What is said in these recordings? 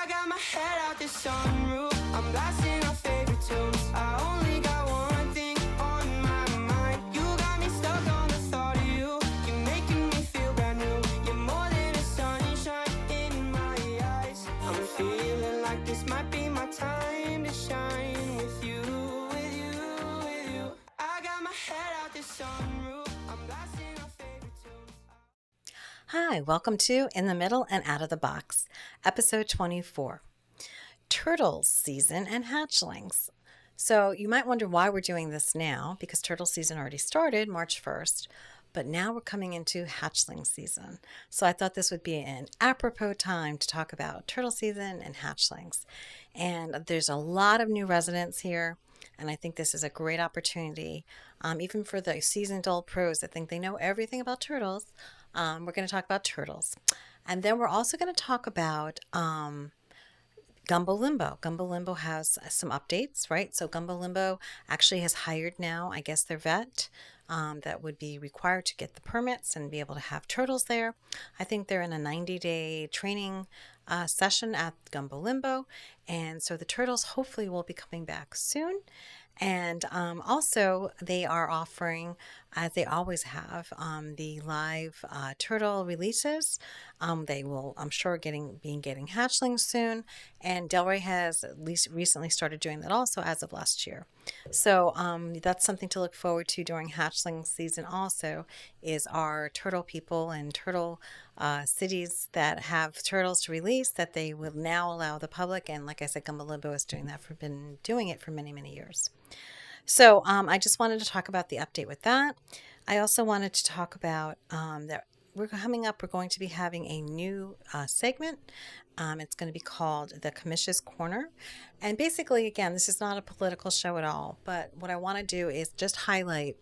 I got my head out the sunroof. I'm blasting our favorite tunes. I only got one thing on my mind. You got me stuck on the thought of you. You're making me feel brand new. You're more than a sunshine in my eyes. I'm feeling like this might be my time to shine with you, with you, with you. I got my head out the sunroof. I'm blasting our favorite tunes. Hi, welcome to In the Middle and Out of the Box, episode 24, Turtles Season and Hatchlings. So you might wonder why we're doing this now, because turtle season already started March 1st, but now we're coming into hatchling season. So I thought this would be an apropos time to talk about turtle season and hatchlings. And there's a lot of new residents here, and I think this is a great opportunity, even for the seasoned old pros that think they know everything about turtles. We're going to talk about turtles. And then we're also going to talk about Gumbo Limbo. Gumbo Limbo has some updates, right? So Gumbo Limbo actually has hired now, I guess, their vet that would be required to get the permits and be able to have turtles there. I think they're in a 90-day training session at Gumbo Limbo. And so the turtles hopefully will be coming back soon. And also, they are offering, as they always have, the live turtle releases. They will, I'm sure, getting hatchlings soon. And Delray has at least recently started doing that also as of last year. So that's something to look forward to during hatchling season. Also, is our turtle people and turtle cities that have turtles to release that they will now allow the public. And like I said, Gumbo Limbo is been doing it for many, many years. So I just wanted to talk about the update with that. I also wanted to talk about that we're going to be having a new segment. It's going to be called the Commission's Corner. And basically, again, this is not a political show at all, but what I want to do is just highlight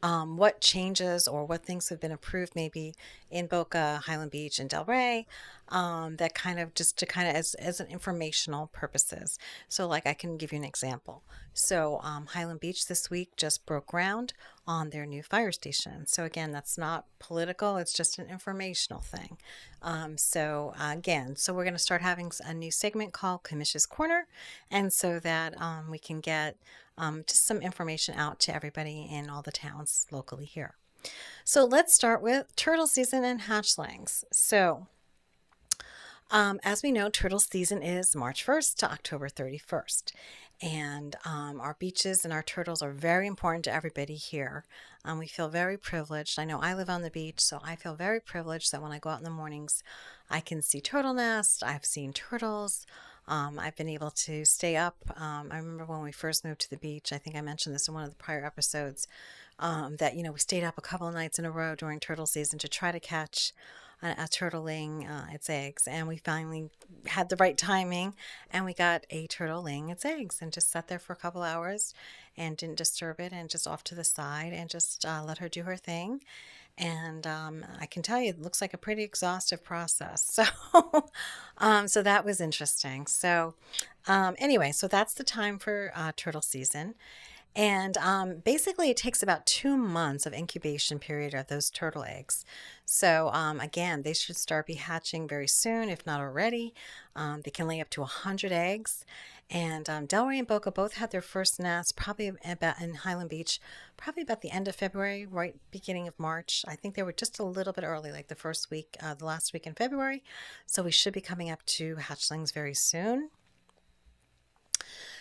what changes or what things have been approved maybe in Boca, Highland Beach, and Delray, that kind of just to kind of as an informational purposes. So like I can give you an example. So Highland Beach this week just broke ground on their new fire station. So again, that's not political, it's just an informational thing. So we're going to start having a new segment called Commission's Corner, and so that we can get just some information out to everybody in all the towns locally here. So let's start with turtle season and hatchlings. So as we know, turtle season is March 1st to October 31st. And our beaches and our turtles are very important to everybody here. We feel very privileged. I know I live on the beach, so I feel very privileged that when I go out in the mornings, I can see turtle nests. I've seen turtles. I've been able to stay up. I remember when we first moved to the beach, I think I mentioned this in one of the prior episodes, that, we stayed up a couple of nights in a row during turtle season to try to catch a turtle laying its eggs. And we finally had the right timing, and we got a turtle laying its eggs and just sat there for a couple hours and didn't disturb it and just off to the side and just let her do her thing. And I can tell you, it looks like a pretty exhaustive process. So, so that was interesting. So, anyway, so that's the time for turtle season. And basically, it takes about 2 months of incubation period of those turtle eggs. So again, they should start be hatching very soon, if not already. They can lay up to 100 eggs. And Delray and Boca both had their first nests probably about in Highland Beach, probably about the end of February, right beginning of March. I think they were just a little bit early, like the last week in February. So we should be coming up to hatchlings very soon.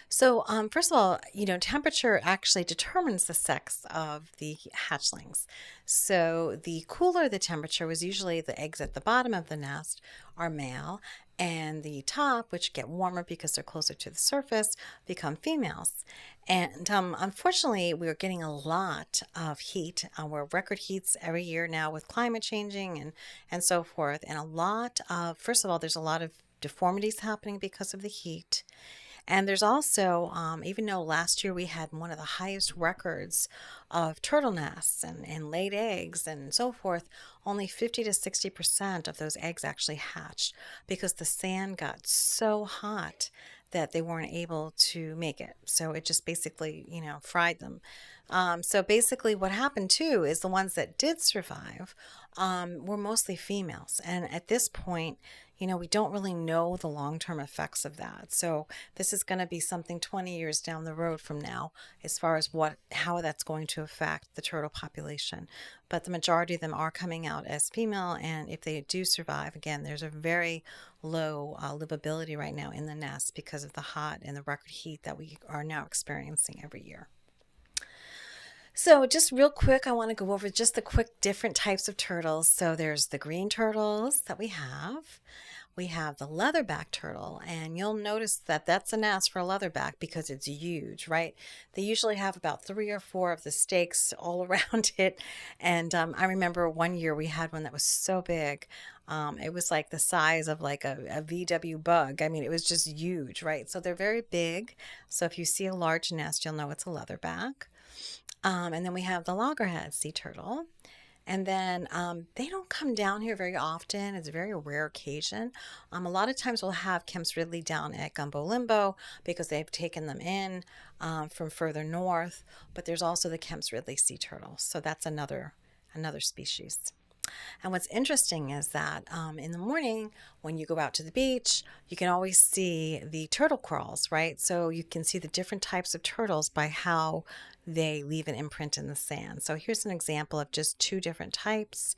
So, first of all, temperature actually determines the sex of the hatchlings. So, the cooler the temperature was usually the eggs at the bottom of the nest are male, and the top, which get warmer because they're closer to the surface, become females. And unfortunately, we're getting a lot of heat. We're record heats every year now with climate changing and so forth. And first of all, there's a lot of deformities happening because of the heat. And there's also, even though last year we had one of the highest records of turtle nests and laid eggs and so forth, only 50 to 60% of those eggs actually hatched because the sand got so hot that they weren't able to make it. So it just basically, fried them. So basically what happened too is the ones that did survive were mostly females. And at this point, we don't really know the long-term effects of that. So this is going to be something 20 years down the road from now as far as how that's going to affect the turtle population. But the majority of them are coming out as female, and if they do survive, again, there's a very low livability right now in the nest because of the hot and the record heat that we are now experiencing every year. So just real quick, I want to go over just the quick different types of turtles. So there's the green turtles that we have. We have the leatherback turtle, and you'll notice that that's a nest for a leatherback because it's huge, right? They usually have about 3 or 4 of the stakes all around it. And I remember one year we had one that was so big. It was like the size of like a VW bug. I mean, it was just huge, right? So they're very big. So if you see a large nest, you'll know it's a leatherback. And then we have the loggerhead sea turtle. And then they don't come down here very often. It's a very rare occasion. A lot of times we'll have Kemp's Ridley down at Gumbo Limbo because they've taken them in from further north. But there's also the Kemp's Ridley sea turtle. So that's another species. And what's interesting is that in the morning, when you go out to the beach, you can always see the turtle crawls, right? So you can see the different types of turtles by how they leave an imprint in the sand. So here's an example of just 2 different types.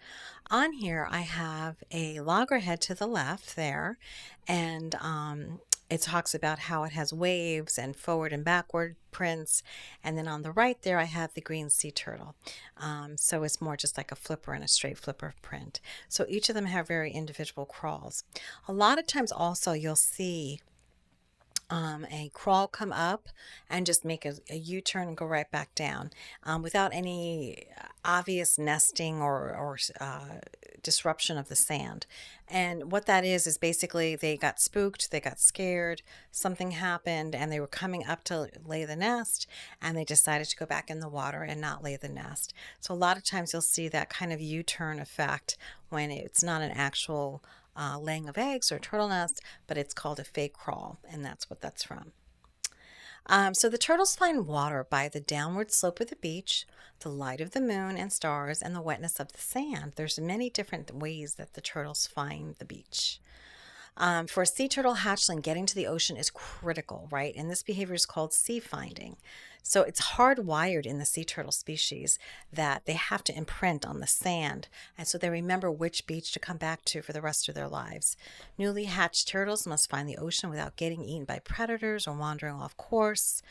On here, I have a loggerhead to the left there, and it talks about how it has waves and forward and backward prints. And then on the right there, I have the green sea turtle. So it's more just like a flipper and a straight flipper print. So each of them have very individual crawls. A lot of times also you'll see a crawl come up and just make a U-turn and go right back down without any obvious nesting or disruption of the sand. And what that is basically they got spooked, they got scared, something happened, and they were coming up to lay the nest, and they decided to go back in the water and not lay the nest. So a lot of times you'll see that kind of U-turn effect when it's not an actual laying of eggs or turtle nest, but it's called a fake crawl, and that's what that's from. So the turtles find water by the downward slope of the beach, the light of the moon and stars, and the wetness of the sand. There's many different ways that the turtles find the beach. For a sea turtle hatchling, getting to the ocean is critical, right? And this behavior is called sea finding. So it's hardwired in the sea turtle species that they have to imprint on the sand, and so they remember which beach to come back to for the rest of their lives. Newly hatched turtles must find the ocean without getting eaten by predators or wandering off course.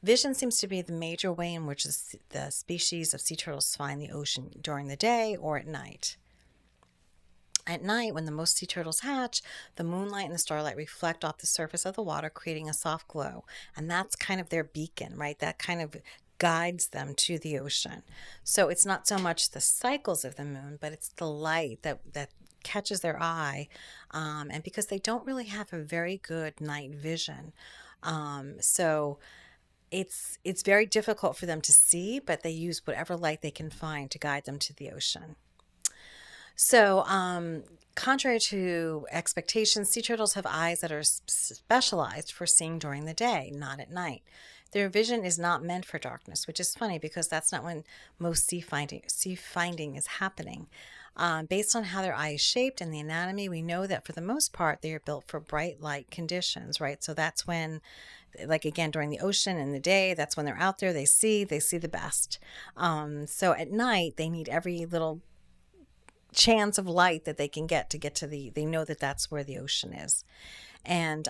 Vision seems to be the major way in which the species of sea turtles find the ocean during the day or at night. At night, when the most sea turtles hatch, the moonlight and the starlight reflect off the surface of the water, creating a soft glow. And that's kind of their beacon, right? That kind of guides them to the ocean. So it's not so much the cycles of the moon, but it's the light that catches their eye. And because they don't really have a very good night vision. So it's very difficult for them to see, but they use whatever light they can find to guide them to the ocean. So, contrary to expectations, sea turtles have eyes that are specialized for seeing during the day, not at night. Their vision is not meant for darkness, which is funny because that's not when most sea finding is happening. Based on how their eye is shaped and the anatomy, we know that for the most part they are built for bright light conditions, right? So that's when, like again, during the ocean in the day, that's when they're out there, they see the best. So at night, they need every little chance of light that they can get to they know that that's where the ocean is. And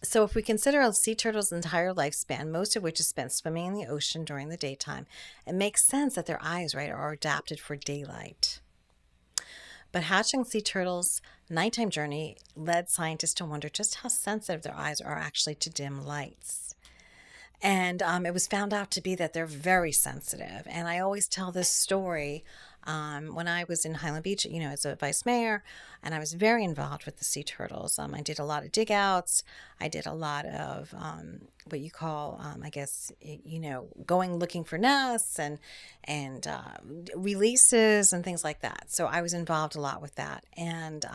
so if we consider a sea turtle's entire lifespan, most of which is spent swimming in the ocean during the daytime, it makes sense that their eyes, right, are adapted for daylight. But hatching sea turtles' nighttime journey led scientists to wonder just how sensitive their eyes are actually to dim lights. And it was found out to be that they're very sensitive. And I always tell this story when I was in Highland Beach, as a vice mayor, and I was very involved with the sea turtles. I did a lot of dig outs. I did a lot of what you call, going looking for nests and releases and things like that. So I was involved a lot with that. And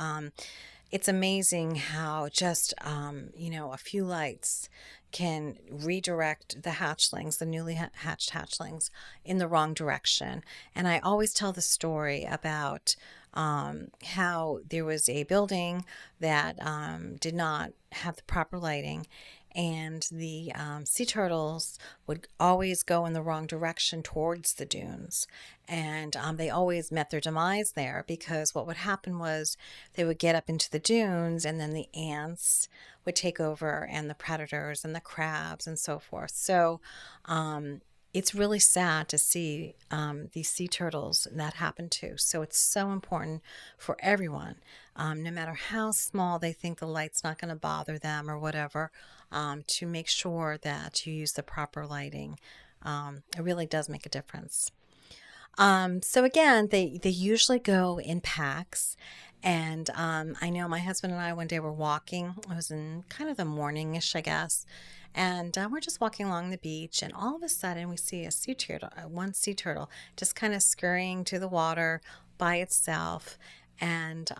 it's amazing how just, a few lights can redirect the hatchlings, the newly hatched hatchlings, in the wrong direction. And I always tell the story about how there was a building that did not have the proper lighting, and the sea turtles would always go in the wrong direction towards the dunes. And they always met their demise there, because what would happen was they would get up into the dunes, and then the ants would take over, and the predators and the crabs and so forth. So it's really sad to see these sea turtles that happen to. So it's so important for everyone, no matter how small they think the light's not going to bother them or whatever, to make sure that you use the proper lighting. It really does make a difference. So again, they usually go in packs. And I know my husband and I one day were walking. It was in kind of the morningish, I guess. And we're just walking along the beach, and all of a sudden we see a sea turtle, one sea turtle, just kind of scurrying to the water by itself. And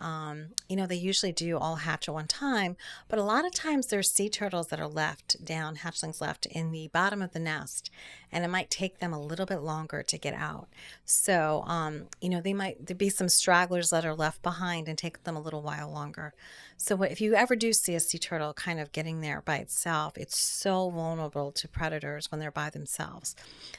they usually do all hatch at one time, but a lot of times there's sea turtles that are left down, hatchlings left in the bottom of the nest, and it might take them a little bit longer to get out. So, there be some stragglers that are left behind and take them a little while longer. So, if you ever do see a sea turtle kind of getting there by itself, it's so vulnerable to predators when they're by themselves.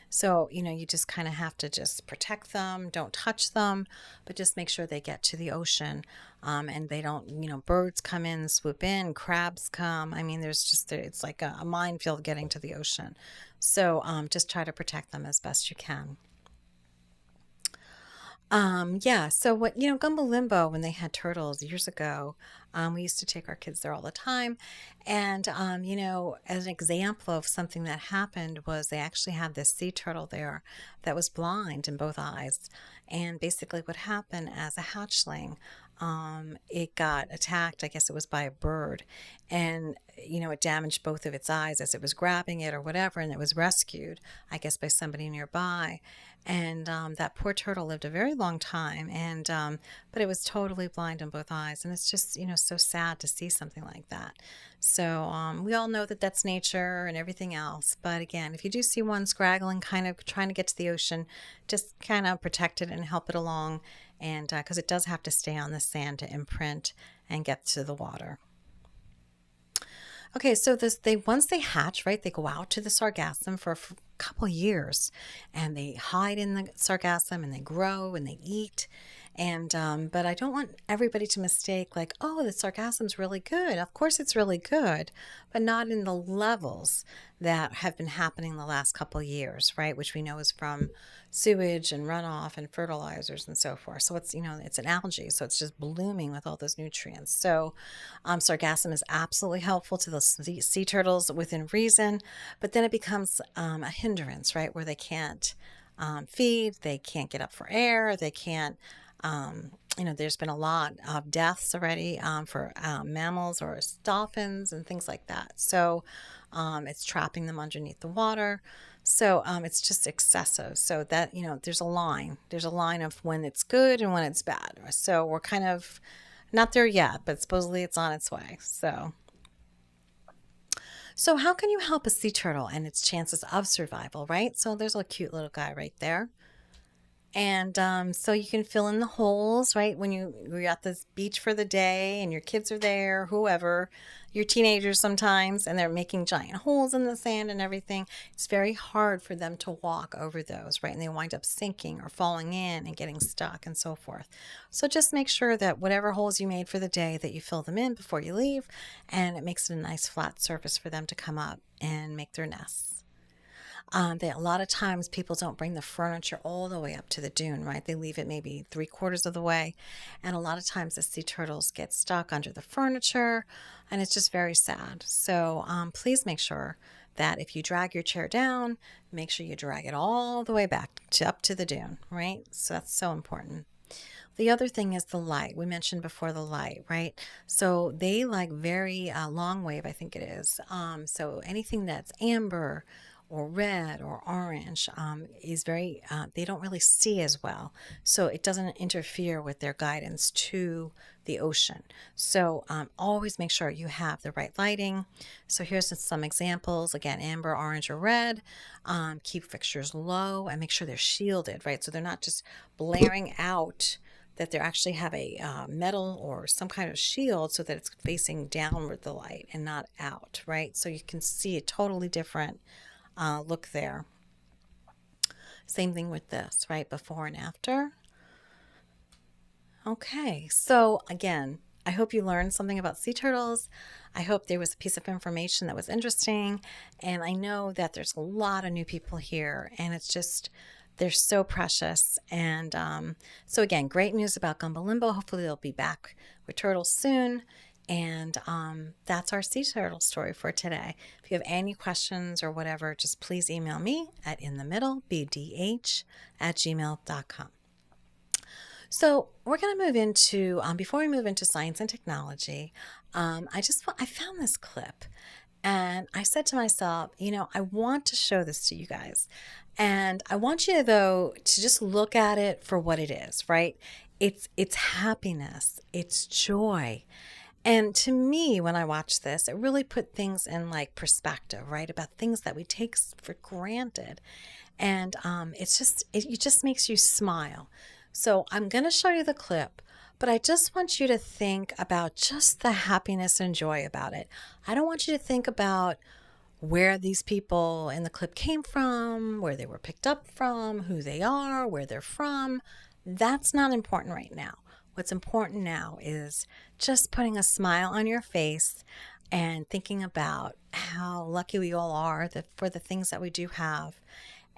So, you just kind of have to just protect them, don't touch them, but just make sure they get to the ocean, and they don't, birds come in, swoop in, crabs come. I mean, it's like a minefield getting to the ocean. So just try to protect them as best you can. Yeah, so Gumbo Limbo, when they had turtles years ago, we used to take our kids there all the time. And, as an example of something that happened was they actually had this sea turtle there that was blind in both eyes. And basically what happened as a hatchling, it got attacked, I guess it was by a bird, and, it damaged both of its eyes as it was grabbing it or whatever, and it was rescued, I guess, by somebody nearby. And that poor turtle lived a very long time, and but it was totally blind in both eyes, and it's just so sad to see something like that. So we all know that that's nature and everything else, but again, if you do see one scraggling, kind of trying to get to the ocean, just kind of protect it and help it along, and because it does have to stay on the sand to imprint and get to the water. Okay, so they once they hatch, right, they go out to the sargassum for a couple years, and they hide in the sargassum, and they grow and they eat. And but I don't want everybody to mistake, like, oh, the sargassum's really good. Of course it's really good, but not in the levels that have been happening the last couple years, right? Which we know is from sewage and runoff and fertilizers and so forth. So it's an algae, so it's just blooming with all those nutrients. So sargassum is absolutely helpful to the sea turtles within reason, but then it becomes a hindrance, right? Where they can't feed, they can't get up for air, they can't. There's been a lot of deaths already for mammals or dolphins and things like that. So it's trapping them underneath the water. So it's just excessive. So that, there's a line. There's a line of when it's good and when it's bad. So we're kind of not there yet, but supposedly it's on its way. So how can you help a sea turtle and its chances of survival, right? So there's a cute little guy right there. And so you can fill in the holes, right? When you're at this beach for the day and your kids are there, whoever, your teenagers sometimes, and they're making giant holes in the sand and everything. It's very hard for them to walk over those, right? And they wind up sinking or falling in and getting stuck and so forth. So just make sure that whatever holes you made for the day, that you fill them in before you leave, and it makes it a nice flat surface for them to come up and make their nests. A lot of times people don't bring the furniture all the way up to the dune, right? They leave it maybe 3/4 of the way. And a lot of times the sea turtles get stuck under the furniture, and it's just very sad. So please make sure that if you drag your chair down, make sure you drag it all the way back to up to the dune, right? So that's so important. The other thing is the light. We mentioned before the light, right? So they like very long wave, I think it is. So anything that's amber or red or orange is very, they don't really see as well. So it doesn't interfere with their guidance to the ocean. So always make sure you have the right lighting. So here's some examples. Again, amber, orange, or red. Keep fixtures low and make sure they're shielded, right? So they're not just blaring out that they actually have a metal or some kind of shield so that it's facing downward the light and not out, right? So you can see a totally different look there. Same thing with this, right? Before and after. Okay, so again, I hope you learned something about sea turtles. I hope there was a piece of information that was interesting. And I know that there's a lot of new people here, and it's just, they're so precious. And so, again, great news about Gumbo Limbo. Hopefully, they'll be back with turtles soon. And that's our sea turtle story for today. If you have any questions or whatever, just please email me at inthemiddlebdh@gmail.com. So we're going to move into, before we move into science and technology, I found this clip and I said to myself, I want to show this to you guys. And I want you, though, to just look at it for what it is, right? It's happiness, it's joy. And to me, when I watch this, it really put things in like perspective, right? About things that we take for granted. And it just makes you smile. So I'm going to show you the clip, but I just want you to think about just the happiness and joy about it. I don't want you to think about where these people in the clip came from, where they were picked up from, who they are, where they're from. That's not important right now. What's important now is just putting a smile on your face and thinking about how lucky we all are for the things that we do have,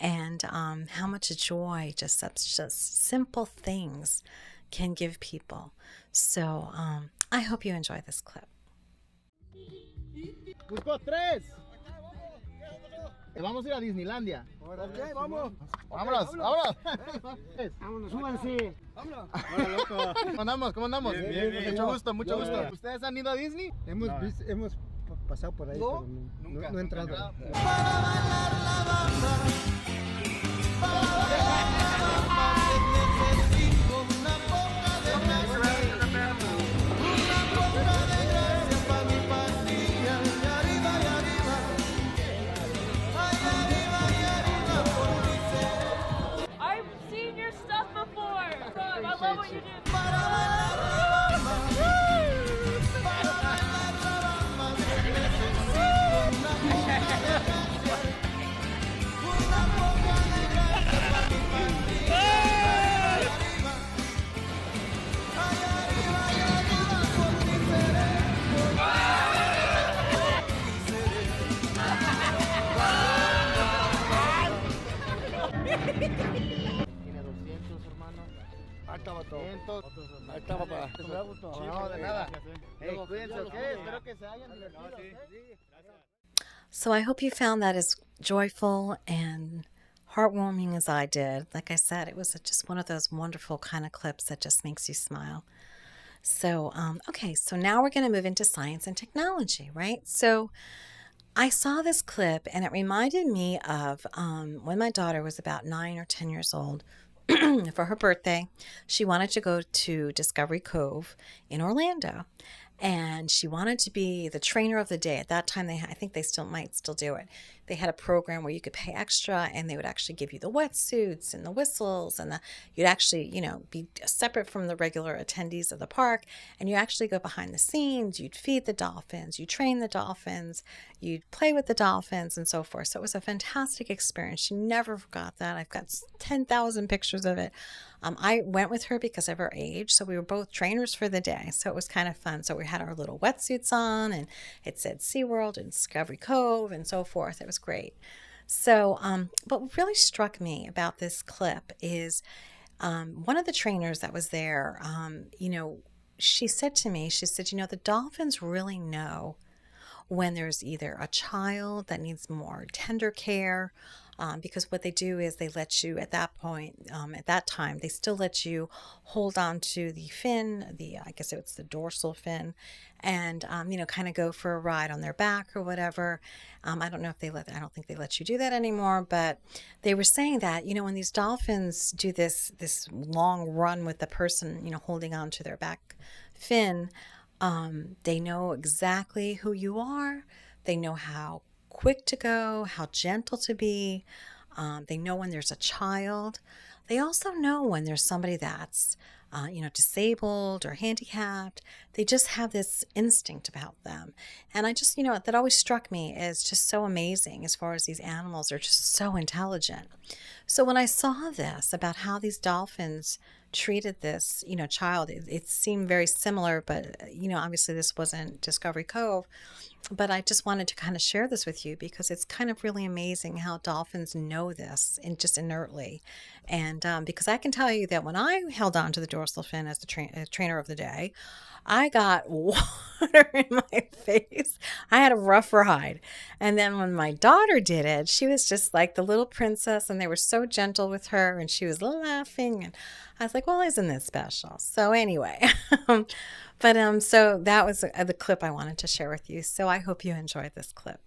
and how much joy just simple things can give people. So I hope you enjoy this clip. Busco tres. Vamos a ir a Disneylandia. Ok, vamos. Vámonos, vámonos. Vámonos, súbanse. Vámonos. Hola, loco. ¿Cómo andamos? ¿Cómo andamos? Bien. Mucho gusto, mucho gusto. ¿Ustedes han ido a Disney? Hemos pasado por ahí, ¿No? pero Nunca. no entrando. I've seen your stuff before. I love what you do. Tiene 200, hermano. Ahí estaba todo. 500. Ahí estaba para. No, de nada. Hey, cuídense, ¿ok? Espero que se hayan divertido. So I hope you found that as joyful and heartwarming as I did. Like I said, it was just one of those wonderful kind of clips that just makes you smile. So, okay, so now we're going to move into science and technology, right? So I saw this clip and it reminded me of when my daughter was about 9 or 10 years old. For her birthday, she wanted to go to Discovery Cove in Orlando. And she wanted to be the trainer of the day. At that time, I think they might still do it. They had a program where you could pay extra, and they would actually give you the wetsuits and the whistles, and you'd actually, be separate from the regular attendees of the park, and you actually go behind the scenes. You'd feed the dolphins, you train the dolphins, you'd play with the dolphins, and so forth. So it was a fantastic experience. She never forgot that. I've got 10,000 pictures of it. I went with her because of her age, so we were both trainers for the day, so it was kind of fun. So we had our little wetsuits on, and it said SeaWorld and Discovery Cove and so forth. It was great. So what really struck me about this clip is one of the trainers that was there, she said to me, the dolphins really know when there's either a child that needs more tender care, because what they do is they let you at that point, at that time, they still let you hold on to the fin, I guess it's the dorsal fin, and, kind of go for a ride on their back or whatever. I don't know if I don't think they let you do that anymore, but they were saying that, when these dolphins do this long run with the person, holding on to their back fin, they know exactly who you are. They know how quick to go, how gentle to be. They know when there's a child. They also know when there's somebody that's disabled or handicapped. They just have this instinct about them. And I just, that always struck me as just so amazing as far as these animals are just so intelligent. So when I saw this about how these dolphins treated this, child, it seemed very similar, but, obviously this wasn't Discovery Cove. But I just wanted to kind of share this with you because it's kind of really amazing how dolphins know this and just inertly. And because I can tell you that when I held on to the dorsal fin as the trainer of the day, I got water in my face. I had a rough ride. And then when my daughter did it, she was just like the little princess, and they were so gentle with her, and she was laughing. And I was like, well, isn't this special? So anyway, so that was the clip I wanted to share with you. So I hope you enjoyed this clip.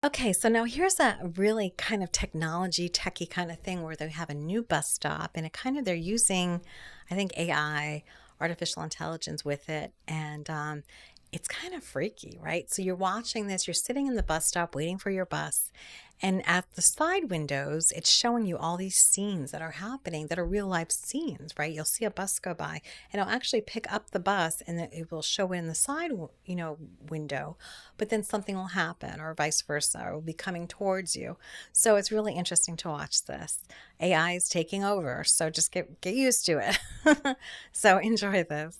Okay, so now here's a really kind of techie kind of thing where they have a new bus stop, and they're using, I think, AI, artificial intelligence with it, and it's kind of freaky, right? So you're watching this, you're sitting in the bus stop waiting for your bus, and at the side windows, it's showing you all these scenes that are happening that are real life scenes, right? You'll see a bus go by, and it'll actually pick up the bus, and it will show it in the side, window, but then something will happen, or vice versa, or will be coming towards you. So it's really interesting to watch this. AI is taking over, so just get used to it. So enjoy this.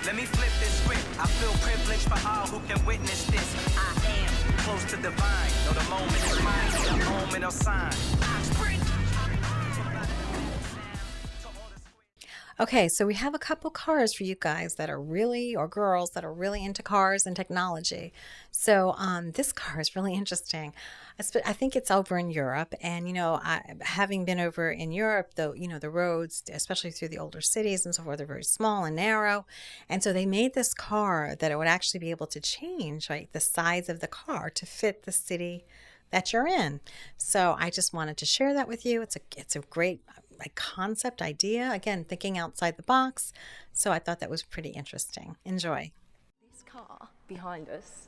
Let me flip this script. I feel privileged for all who can witness this. I am close to divine. Though the moment is mine, the moment of sign. Okay, so we have a couple cars for you guys that are really, or girls that are really into cars and technology. So this car is really interesting. I think it's over in Europe, and having been over in Europe, though, the roads, especially through the older cities and so forth, are very small and narrow, and so they made this car that it would actually be able to change, right, the size of the car to fit the city that you're in. So I just wanted to share that with you. It's a great concept idea, again, thinking outside the box. So I thought that was pretty interesting. Enjoy. This car behind us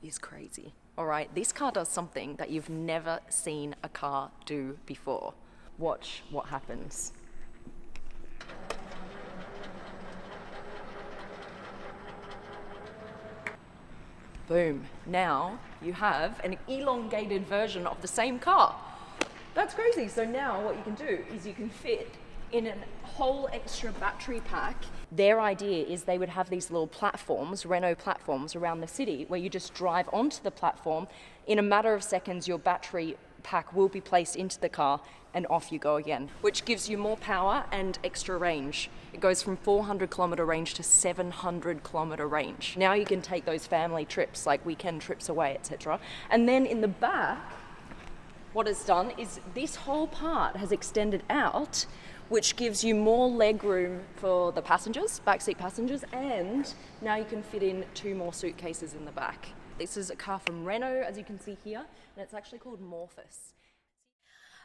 is crazy. All right, this car does something that you've never seen a car do before. Watch what happens. Boom. Now you have an elongated version of the same car. That's crazy. So now what you can do is you can fit in a whole extra battery pack. Their idea is they would have these little platforms, Renault platforms around the city, where you just drive onto the platform. In a matter of seconds, your battery pack will be placed into the car and off you go again, which gives you more power and extra range. It goes from 400 kilometer range to 700 kilometer range. Now you can take those family trips, like weekend trips away, etc. And then in the back, what it's done is this whole part has extended out, which gives you more leg room for the passengers, backseat passengers, and now you can fit in 2 more suitcases in the back. This is a car from Renault, as you can see here, and it's actually called Morphous.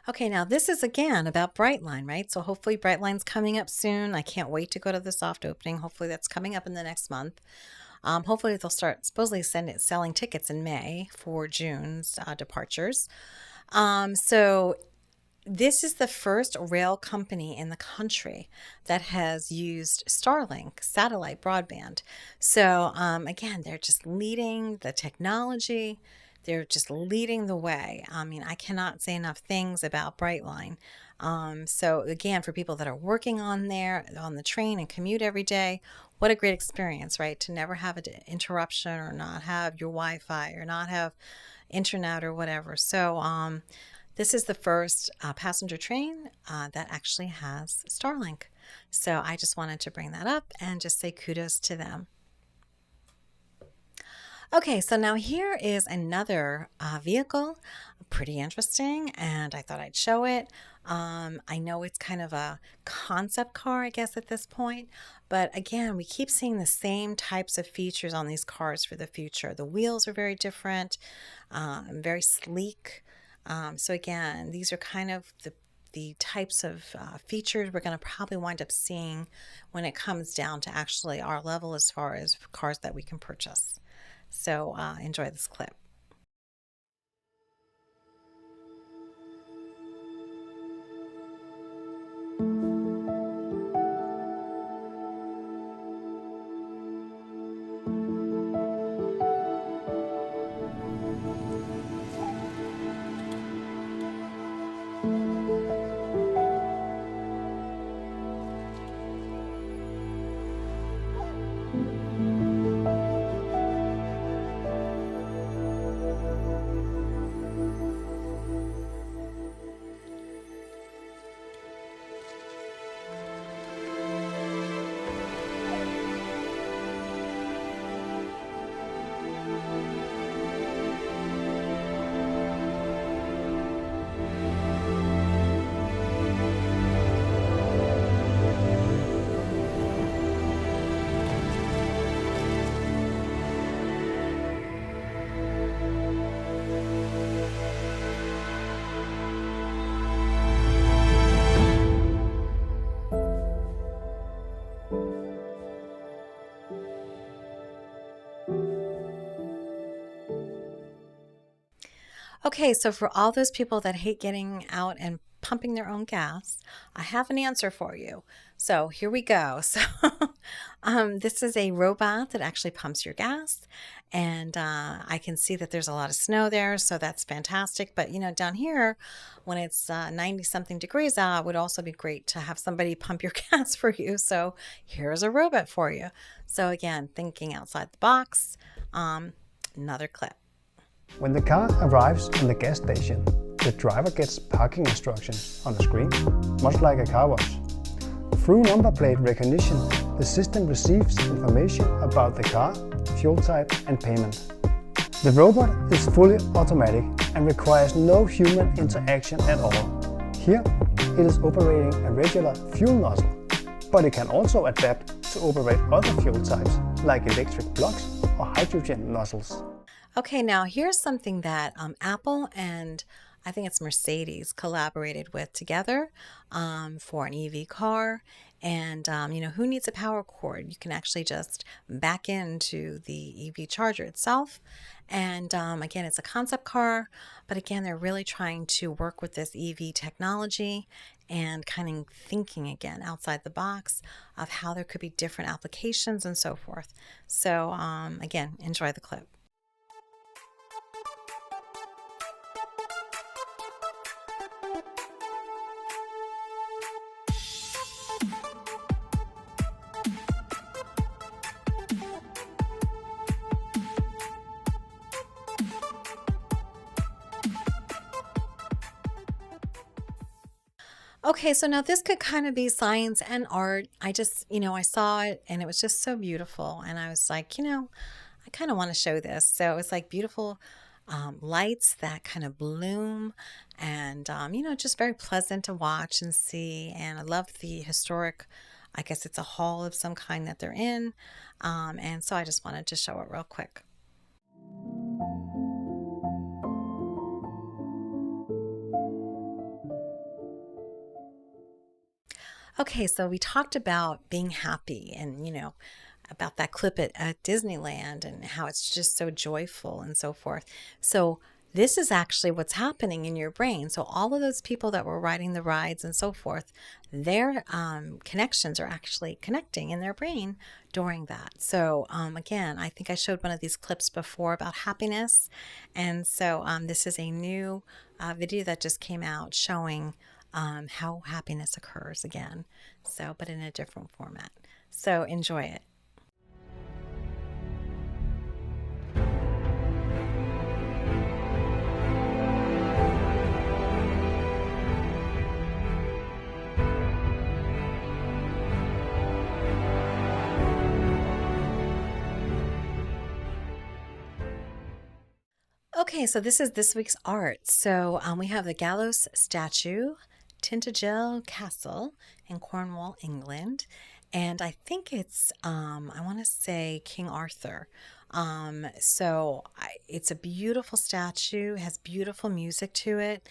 Okay, now this is again about Brightline, right? So hopefully Brightline's coming up soon. I can't wait to go to the soft opening. Hopefully that's coming up in the next month. Hopefully they'll start supposedly selling tickets in May for June's departures. So this is the first rail company in the country that has used Starlink satellite broadband. So again, they're just leading the technology. They're just leading the way. I mean, I cannot say enough things about Brightline. So again, for people that are working on the train and commute every day, what a great experience, right? To never have an interruption or not have your Wi-Fi or not have internet or whatever. So this is the first passenger train that actually has Starlink. So I just wanted to bring that up and just say kudos to them. Okay, so now here is another vehicle, pretty interesting, and I thought I'd show it. I know it's kind of a concept car, I guess, at this point, but again, we keep seeing the same types of features on these cars for the future. The wheels are very different, very sleek. So again, these are kind of the types of features we're going to probably wind up seeing when it comes down to actually our level as far as cars that we can purchase. So enjoy this clip. Okay, so for all those people that hate getting out and pumping their own gas, I have an answer for you. So here we go. So this is a robot that actually pumps your gas, and I can see that there's a lot of snow there, so that's fantastic. But you know, down here, when it's 90 something degrees out, it would also be great to have somebody pump your gas for you. So here's a robot for you. So again, thinking outside the box. Another clip. When the car arrives on the gas station, the driver gets parking instructions on the screen, much like a car wash. Through number plate recognition, the system receives information about the car, fuel type and payment. The robot is fully automatic and requires no human interaction at all. Here, it is operating a regular fuel nozzle, but it can also adapt to operate other fuel types like electric plugs or hydrogen nozzles. Okay, now here's something that Apple and I think it's Mercedes collaborated with together for an EV car. And, you know, who needs a power cord? You can actually just back into the EV charger itself. And again, it's a concept car, but again, they're really trying to work with this EV technology and kind of thinking again outside the box of how there could be different applications and so forth. So again, enjoy the clip. Okay, so now this could kind of be science and art. I just, you know, I saw it and it was just so beautiful. And I was like, you know, I kind of want to show this. So it's like beautiful lights that kind of bloom and, you know, just very pleasant to watch and see. And I love the historic, I guess it's a hall of some kind that they're in. And so I just wanted to show it real quick. Okay, so we talked about being happy and, about that clip at Disneyland and how it's just so joyful and so forth. So, this is actually what's happening in your brain. So, all of those people that were riding the rides and so forth, their connections are actually connecting in their brain during that. So, again, I think I showed one of these clips before about happiness. And so, this is a new video that just came out showing how happiness occurs again. So, but in a different format. So, enjoy it. Okay, so this is this week's art. So we have the Gallows statue, Tintagel Castle in Cornwall, England. And I think it's, I want to say King Arthur. It's a beautiful statue, it has beautiful music to it.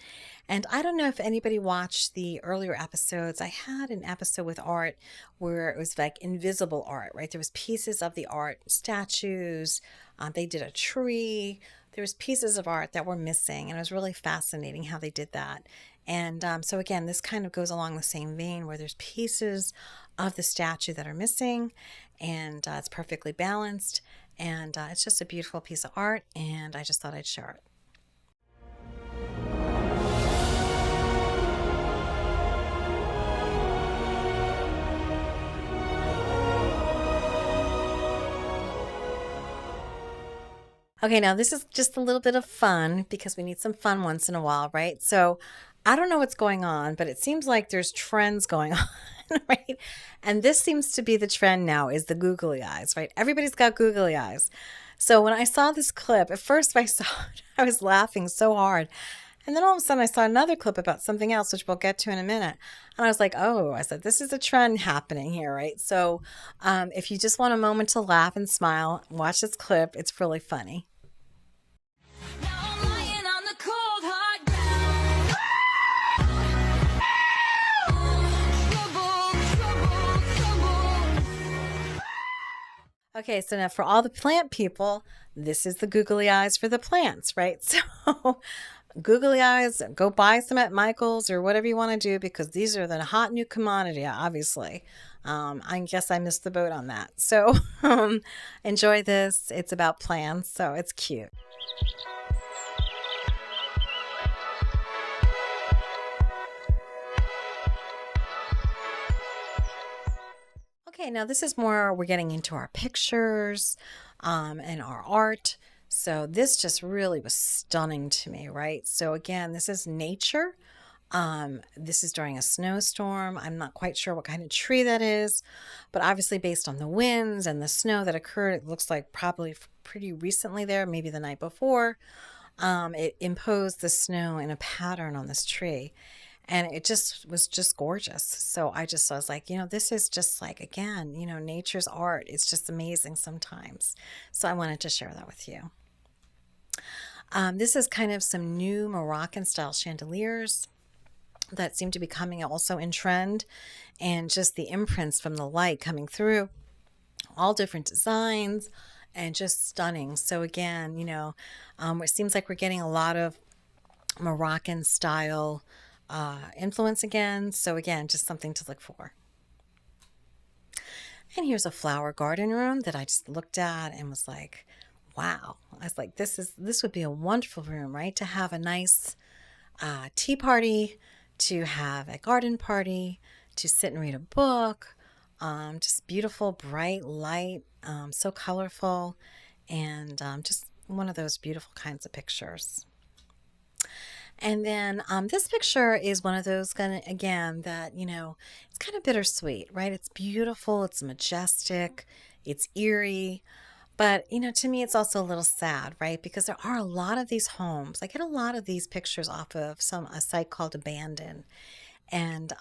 And I don't know if anybody watched the earlier episodes. I had an episode with art where it was like invisible art, right? There was pieces of the art, statues. They did a tree. There was pieces of art that were missing, and it was really fascinating how they did that. And so again, this kind of goes along the same vein where there's pieces of the statue that are missing, and it's perfectly balanced, and it's just a beautiful piece of art, and I just thought I'd share it. Okay, now this is just a little bit of fun because we need some fun once in a while, right? So I don't know what's going on, but it seems like there's trends going on, right? And this seems to be the trend now is the googly eyes, right? Everybody's got googly eyes. So when I saw this clip, at first I saw it, I was laughing so hard. And then all of a sudden I saw another clip about something else, which we'll get to in a minute. And I was like, oh, I said, this is a trend happening here, right? So if you just want a moment to laugh and smile, watch this clip. It's really funny. Okay, so now for all the plant people, this is the googly eyes for the plants, right? So googly eyes, go buy some at Michael's or whatever you want to do because these are the hot new commodity, obviously. I guess I missed the boat on that. So enjoy this. It's about plants, so it's cute. Okay, now this is more, we're getting into our pictures and our art. So this just really was stunning to me, right? So again, this is nature. This is during a snowstorm. I'm not quite sure what kind of tree that is, but obviously based on the winds and the snow that occurred, it looks like probably pretty recently there, maybe the night before. It imposed the snow in a pattern on this tree. And it just was just gorgeous. So I was like, this is just like, again, nature's art. It's just amazing sometimes. So I wanted to share that with you. This is kind of some new Moroccan style chandeliers that seem to be coming also in trend, and just the imprints from the light coming through, all different designs and just stunning. So again, it seems like we're getting a lot of Moroccan style influence again. So again, just something to look for. And here's a flower garden room that I just looked at and was like, wow. I was like, this would be a wonderful room, right? To have a nice tea party, to have a garden party, to sit and read a book. Just beautiful, bright light, so colorful, and just one of those beautiful kinds of pictures. And then this picture is one of those again that, it's kind of bittersweet, right? It's beautiful, it's majestic, it's eerie. But, to me, it's also a little sad, right? Because there are a lot of these homes. I get a lot of these pictures off of a site called Abandon. And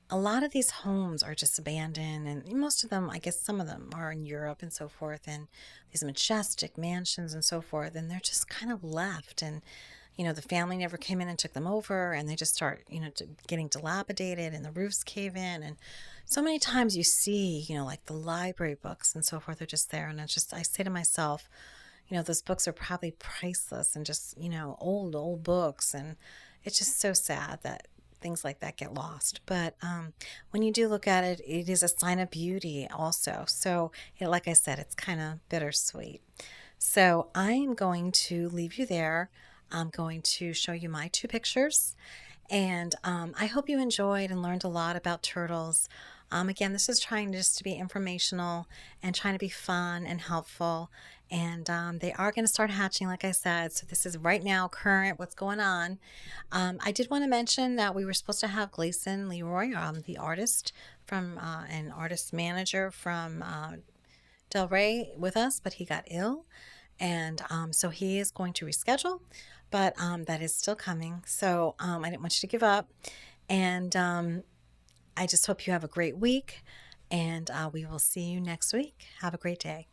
a lot of these homes are just abandoned. And most of them, I guess some of them are in Europe and so forth. And these majestic mansions and so forth. And they're just kind of left. And the family never came in and took them over, and they just start, getting dilapidated and the roofs cave in. And so many times you see, like the library books and so forth are just there. And I say to myself, those books are probably priceless and just, old books. And it's just so sad that things like that get lost. But when you do look at it, it is a sign of beauty also. So, like I said, it's kind of bittersweet. So I'm going to leave you there. I'm going to show you my 2 pictures. And I hope you enjoyed and learned a lot about turtles. Again, this is trying just to be informational and trying to be fun and helpful. And they are going to start hatching, like I said. So this is right now current, what's going on. I did want to mention that we were supposed to have Gleason Leroy, the artist from an artist manager from Del Rey with us, but he got ill. And so he is going to reschedule, but that is still coming. So I didn't want you to give up. And I just hope you have a great week, and we will see you next week. Have a great day.